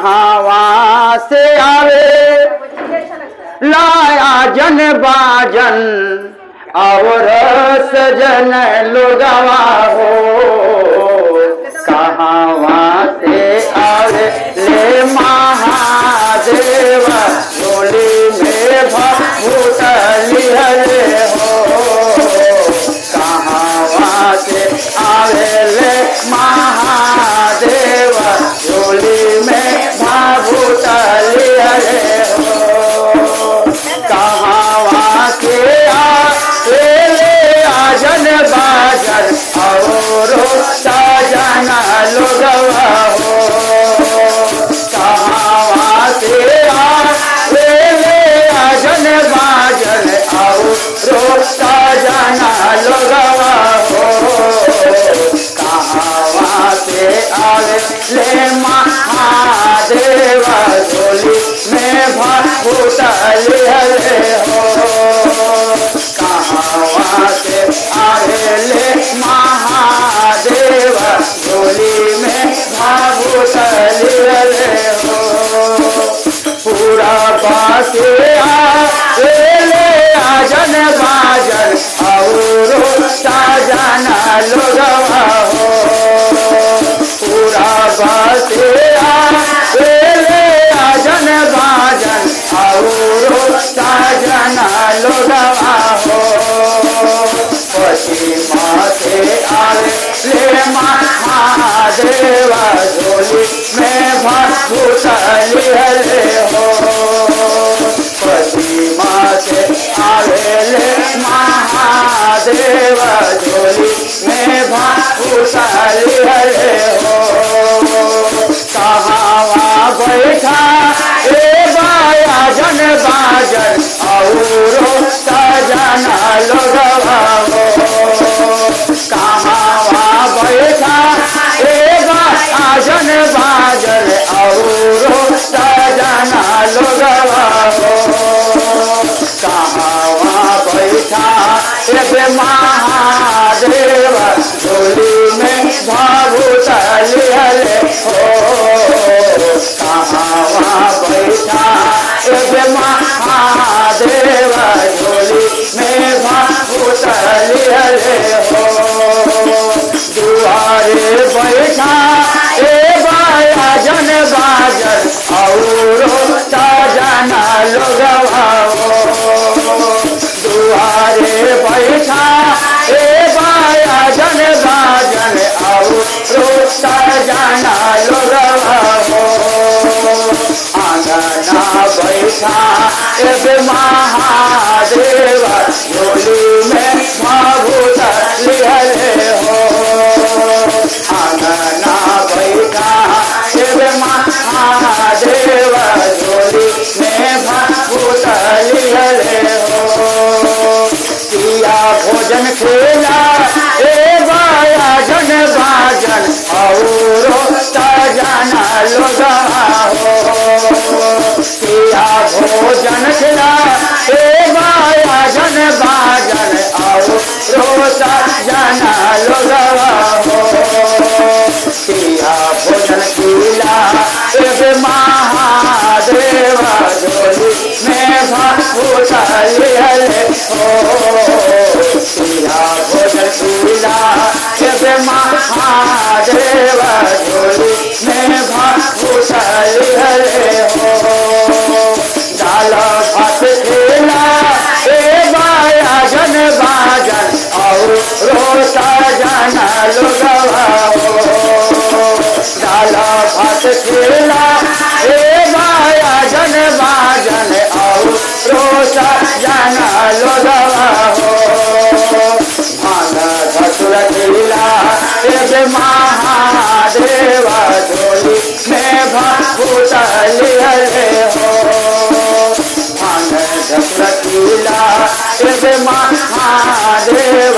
हवा से आवे लाया जन बाजन और सजन लोगवा हो। कहाँ से आवे ले महादेव डोली में भूत लिहले हो। कहाँ से आवे ले महादेव डोली में भूत लिहले हो। कहाँ से आवे आजन बाजन और सजना लोगवा हो। कहाँ से आवे आजन बाजन और सजना लोगवा हो। कहाँ से आवे ले महादेव डोली में भूत लिहले हो। कहाँ से आवे ले महादेव डोली में भूत लिहले हो। पूरा बासे आवे ले आजन बाजन और सजना लोगवा हो। पूरा बासे आवे ले आजन बाजन और सजना लोगवा हो। पश्चिमा से आवे ले महादेव डोली में भूत लिहले हो। पश्चिमा से आवे ले महादेव डोली में भूत लिहले हो। कहाँ बैठा बाया जन बाजन और सजना लोगवा हो। कहाँ बैठा जन बाजन और सजना लोगवा हो। कहाँ बैठा महादेव डोली में भूत लिहले हो। कहाँ बैठा महादेव डोली में भूत लिहले हो। दुआरे बैठा बाया जन बाजन और सजना लोगवा हो। दुआरे बैठा बाया जन बाजन और सजना लोगवा हो। आंगना बैठा महादेव डोली में भूत लिहले हो। आंगना बैठा महादेव डोली में भूत लिहले हो। किया भोजन खेला बाया जन बाजन और सजना लोगवा हो। किया भोजन खेला बाया जन बाजन और सजना लोगवा हो। किया भोजन खिला महादेव डोली में भूत लिहले हो। किया भोजन खिला महादेव डोली में भूत लिहले हो। दाल भात खेला बाया जन बाजन और सजना लोगवा हो। दाल भात खेला बाया जन बाजन और सजना लोगवा हो। भांग धतुर खिला महादेव डोली में भूत लिहले हो। भांग धतुर खिला महादेव